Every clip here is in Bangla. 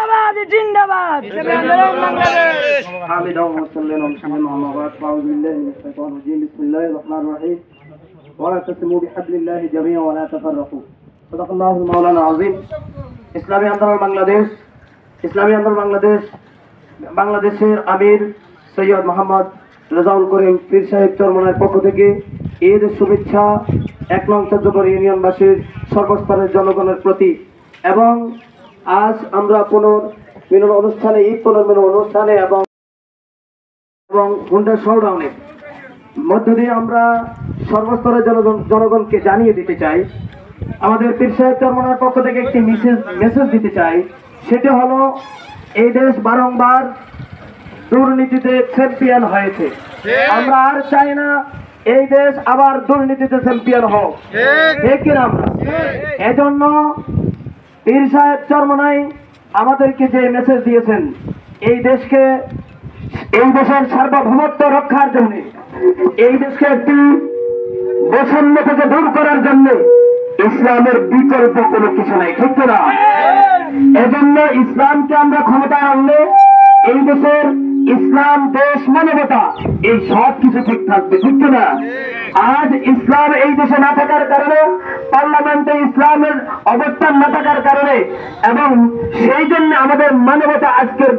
জিন্দাবাদ জিন্দাবাদ ইসলামী আন্দোলন বাংলাদেশ حامدا ومصليا ومسلما اما بعد فاعوذ بالله من الشيطان الرجيم بسم الله الرحمن الرحيم واعتصموا بحبل الله جميعا ولا تفرقوا صدق الله مولانا العظيم ইসলামী আন্দোলন বাংলাদেশ বাংলাদেশের আমির সৈয়দ মোহাম্মদ রেজাউল করিম পীর সাহেব চরমনার পক্ষ থেকে ঈদ শুভেচ্ছা 1 নং চৌদ্দপুর ইউনিয়নবাসীর সর্বস্তরের জনগণের প্রতি। এবং আজ আমরা পুনর্মিলন অনুষ্ঠানে ঈদ পুনর্মিলন অনুষ্ঠানে এবং হুন্ডা শোডাউনের মধ্য দিয়ে আমরা সর্বস্তরের জনগণকে জানিয়ে দিতে চাই, আমাদের পীর সাহেব চরমনার পক্ষ থেকে একটি মেসেজ দিতে চাই। সেটা হলো, এই দেশ বারংবার দুর্নীতিতে চ্যাম্পিয়ন হয়েছে। আমরা আর চাই না এই দেশ আবার দুর্নীতিতে চ্যাম্পিয়ন হোক, ঠিক কিনা? আমরা এজন্য পীর সাহেব চরমনাই আমাদেরকে যে মেসেজ দিয়েছেন, এই দেশের সার্বভৌমত্ব রক্ষার জন্য, এই দেশকে একটি বৈষম্য থেকে দূর করার জন্য ইসলামের বিকল্প কোনো কিছু নাই, ঠিক না? এজন্য ইসলামকে আমরা ক্ষমতায় আনলে এই দেশের ইসলাম, দেশ, মানবতা, এই সব কিছু ঠিক থাকবে, ঠিক না? আজ ইসলাম এই দেশে না থাকার কারণে, পার্লামেন্টে ইসলামের অবস্থান না থাকার কারণে, এবং সেই জন্য আমাদের মানবতা আজকের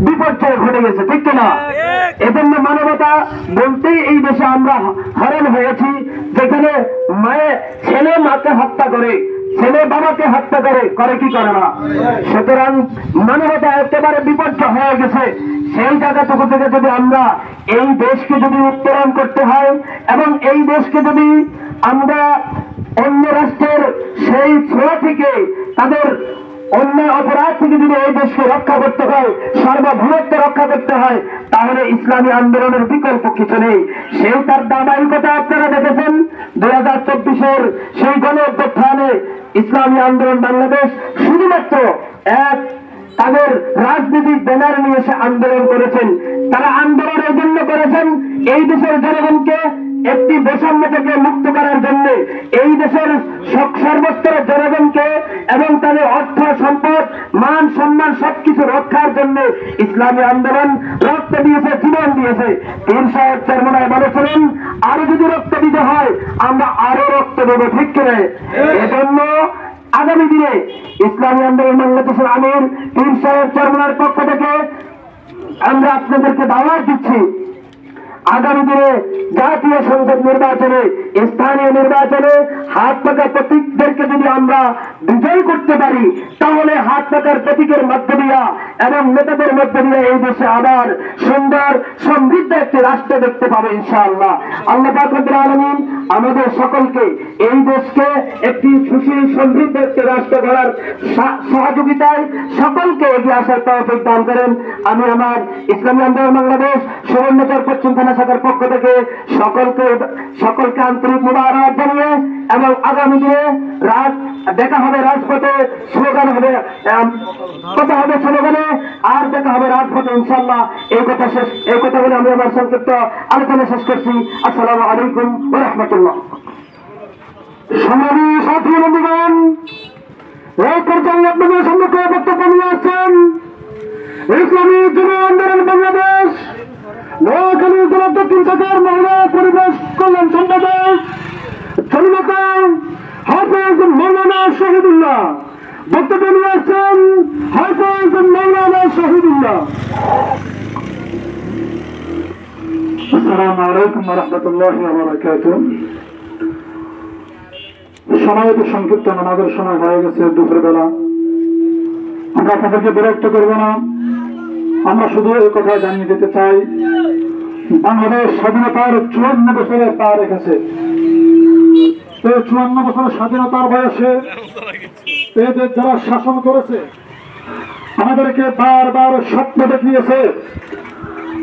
বিপর্যয় ঘটে গেছে, ঠিক না? এজন্য মানবতা বলতেই এই দেশে আমরা হারান হয়েছি, যেখানে ছেলে মাকে হত্যা করে, ছেলে বাবাকে হত্যা করে কি করে না। সুতরাং মানবতা একেবারে বিপর্যয় হয়ে গেছে। সেই জায়গাটুকু থেকে যদি আমরা এই দেশকে যদি উত্তরণ করতে হয়, এবং এই দেশকে যদি আমরা অন্য রাষ্ট্রের সেই ছোঁয়া থেকে, তাদের অন্যায় অপরাধ থেকে যদি এই দেশকে রক্ষা করতে হয়, সার্বভৌমত্ব রক্ষা করতে হয়, তাহলে ইসলামী আন্দোলনের বিকল্প কিছু নেই। সেই তার ধারাবাহিকতা আপনারা দেখেছেন 2024-এর সেই গণ অভ্যুত্থানে ইসলামী আন্দোলন বাংলাদেশ শুধুমাত্র তাদের রাজনীতির ব্যানার নিয়ে এসে আন্দোলন করেছেন। তারা আন্দোলন এই জন্য করেছেন, এই দেশের জনগণকে একটি বৈষম্য থেকে মুক্ত করার জন্য, এই দেশের সর্বস্তরের জনগণকে এবং তাদের অর্থ সম্পদ, মান সম্মান সবকিছু রক্ষার জন্য ইসলামী আন্দোলন রক্ত দিয়েছে, জীবন দিয়েছে। পীর সাহেব চরমনায় বলেছিলেন, আরো যদি রক্ত দিতে হয় আমরা আরো রক্ত দেব, ঠিক করে? এজন্য আগামী দিনে ইসলামী আন্দোলন বাংলাদেশের আমির পীর সাহেব চরমনার পক্ষ থেকে আমরা আপনাদেরকে দাওয়াত দিচ্ছি, আগামী দিনে জাতীয় সংসদ নির্বাচনে, স্থানীয় নির্বাচনে হাত পাকা প্রতীকদেরকে যদি আমরা বিজয় করতে পারি, তাহলে হাত পাকার প্রতীকের মধ্য দিয়া এবং নেতাদের মধ্য দিয়ে এই দেশে আবার সুন্দর সমৃদ্ধ একটি রাষ্ট্র দেখতে পাবে ইনশাআল্লাহ। আল্লাহ পাক রব্বুল আলামিন আমাদের সকলকে এই দেশকে একটি সুশীল সমৃদ্ধ একটি রাষ্ট্র গড়ার সহযোগিতায় সকলকে এগিয়ে আসার তৌফিক দান করেন। আমি আমার ইসলামী আন্দোলন বাংলাদেশ সুবর্ণচর পশ্চিম থানা শাখার পক্ষ থেকে সকলকে আন্তরিক মুবারক জানিয়ে, এবং আগামী দিনে দেখা হবে রাজপথে, স্লোগান হবে, কথা হবে স্লোগানে, আর দেখা হবে রাজপথে ইনশাআল্লাহ। এই কথা বলে আমি আমার সংক্ষিপ্ত আলোচনা শেষ করছি। আসসালামু আলাইকুম ওয়া রাহমাতুল্লাহ। সংগ্রামী সাথী বন্ধুগণ, এই পর্যায়ে আপনাদের সম্মুখে বক্তব্য নিয়ে আসছেন ইসলামী যুব আন্দোলন বাংলাদেশ নোয়াখালী জেলা দক্ষিণ শাখার মহিলা পরিবেশ কল্যাণ সম্পাদক জননেতা হাফেজ মৌলানা শহীদুল্লাহ। বক্তব্য নিয়ে আসছেন হাফেজ মৌলানা শহীদুল্লাহ। আসসালামু আলাইকুম ওয়া রাহমাতুল্লাহি ওয়া বারাকাতুহু। সমাবেত সংক্ষিপ্ত নামাজের সময় হয়ে গেছে, দুপুর বেলা। আমরা আপনাদেরকে বিরক্ত করব না, আমরা শুধু এই কথা জানিয়ে দিতে চাই, বাংলাদেশ স্বাধীনতার 54 বছরে পা রেখেছে। এই 54 বছরের স্বাধীনতার বয়সে এদের যারা শাসন করেছে, আমাদেরকে বারবার স্বপ্ন দেখিয়েছে,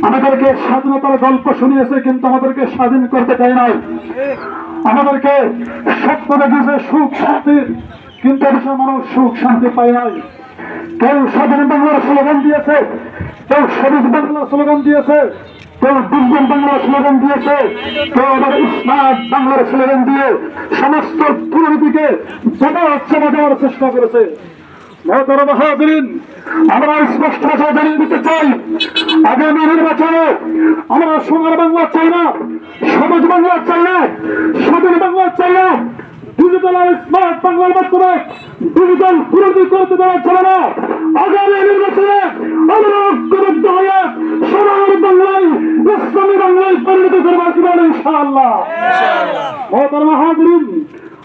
আমাদেরকে স্বাধীনতার গল্প শুনিয়েছে, কিন্তু আমাদেরকে স্বাধীন করতে চায় নাই। আমাদেরকে স্বপ্ন দেখিয়েছে সুখ শান্তির, কিন্তু এদেশের মানুষ সুখ শান্তি পায় নাই। কেউ স্বাধীন বাংলার স্লোগান দিয়েছে, কেউ সবুজ বাংলার স্লোগান দিয়েছে, কেউ দুর্গম বাংলার স্লোগান দিয়েছে, কেউ আবার স্মার্ট বাংলার স্লোগান দিয়ে সমস্ত দুর্নীতিকে বাজার চেষ্টা করেছে। মহতরম হাজিরিন, আমরা স্পষ্ট ভাষায় জানিয়ে দিতে চাই, আগামী নির্বাচনে আমরা সোনার বাংলা চাই না, সবুজ বাংলা চাই না, স্বাধীন বাংলা চাই না। ডিজিটাল আর স্মার্ট বাংলার মাধ্যমে ডিজিটাল বিরোধী করতে দেওয়া চলে না। আগামী নির্বাচনে আমরা ঐক্যবদ্ধ হয়ে সোনার বাংলায়, ইসলামী বাংলায় পরিণত করবার কি বলেন ইনশাআল্লাহ। মহতরম হাজিরিন,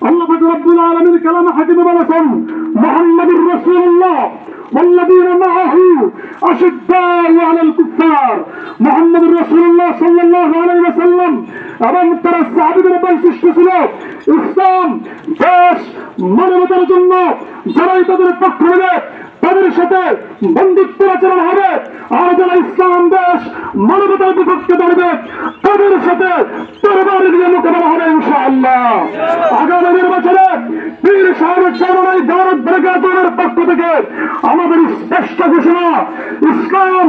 আল্লাহ পাক রব্বুল আলামিন কালামে হাকিমে বলেছেন, মুহাম্মাদুর রাসূলুল্লাহ والذين معه أشداء على الكفار। মুহাম্মদুর রাসূলুল্লাহ সাল্লাল্লাহু আলাইহি ওয়াসাল্লাম এবং তার সাহাবীদের বৈশিষ্ট্য ছিল ইসলাম, দেশ, মানবতার জন্য যারাই তাদের পক্ষ নেবে তাদের সাথে বন্ধুত্বের আচরণ হবে, আর যারা ইসলাম, দেশ, মানবতার বিপক্ষে দাঁড়াবে তাদের সাথে তরবারি দিয়ে মোকাবেলা হবে ইনশাআল্লাহ। আগামী নির্বাচনে পীর সাহেবের চরমাই দাওয়াত ব্রিগেডের পক্ষ থেকে আমাদের স্পষ্ট ঘোষণা, ইসলাম,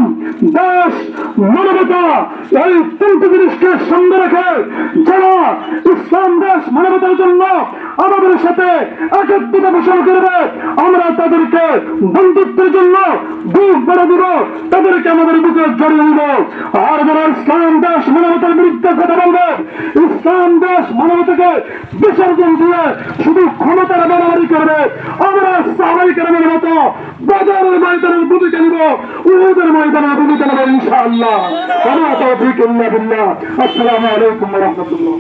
দেশ, মানবতা এই তিনটি জিনিসকে সামনে রেখে যারা ইসলাম, দেশ, মানবতার জন্য আমাদের সাথে একাত্মতা পোষণ করবে আমরা তাদেরকে বন্ধুত্বের জন্য বুক বেড়ে দিব, তাদেরকে আমাদের বুকে জড়িয়ে দিব। আর যারা ইসলাম, দেশ, মানবতার বিরুদ্ধে কথা বলবে, ইসলাম, দেশ, মানবতাকে বিসর্জন দিয়ে শুধু ক্ষমতার বাড়াবাড়ি করবে, আমরা সাহাবায়ে কেরামের মতো বাজারের ময়দানের ভূমিকা নিব, উহুদের ময়দানের ভূমিকা নেব ইনশাআল্লাহ। ওয়া তাওফীক ইল্লা বিল্লাহ। আসসালামু আলাইকুম ওয়া রাহমাতুল্লাহ।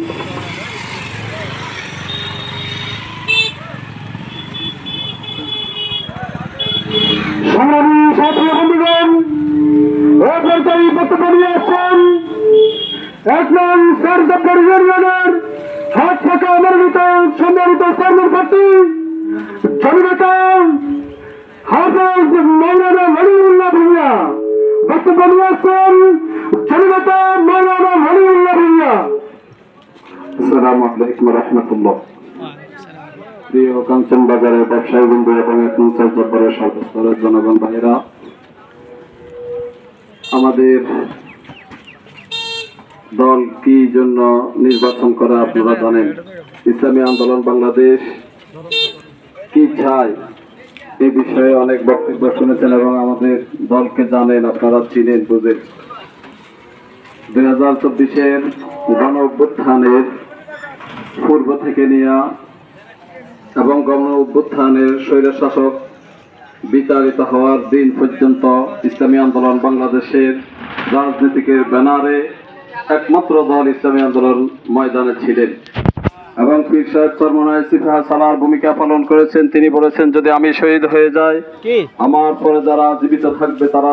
সংগ্রামী সাথী বন্ধুগণ, সরকারি বক্তব্য নিয়ে আসছেন ১ নং সারজাপুর ইউনিয়নের হাত ফাঁকা মনোনীত সম্মানিত চেয়ারম্যান প্রার্থী জননেতা হাফেজ মাওলানা ওয়ালিউল্লাহ ভূঁইয়া। বক্তব্য নিয়ে আসছেন জননেতা মাওলানা ওয়ালিউল্লাহ ভূঁইয়া। আসসালামু আলাইকুম ওয়া রাহমাতুল্লাহ। প্রিয় কাঞ্চন বাজারের ব্যবসায়ী বন্ধু এবং ১ নং সারজাপুরের সর্বস্তরের জনগণ ভাইয়েরা, আমাদের দল কি জন্য নির্বাচন করে আপনারা জানেন। ইসলামী আন্দোলন বাংলাদেশ কি চায় এই বিষয়ে অনেক বক্তব্য শুনেছেন এবং আমাদের দলকে জানেন, আপনারা চিনেন, বুঝেন। 2024-এর গণ অভ্যুত্থানের পূর্ব থেকে নিয়ে এবং গণ অভ্যুত্থানের স্বৈরশাসক বিতাড়িত হওয়ার দিন পর্যন্ত ইসলামী আন্দোলন বাংলাদেশের রাজনীতিকের ব্যানারে একমাত্র দল ইসলামী আন্দোলন ময়দানে ছিলেন এবং পীর সাহেব চরমনাই সিফা সালার ভূমিকা পালন করেছেন। তিনি বলেছেন, যদি আমি শহীদ হয়ে যাই, আমার পরে যারা জীবিত থাকবে তারা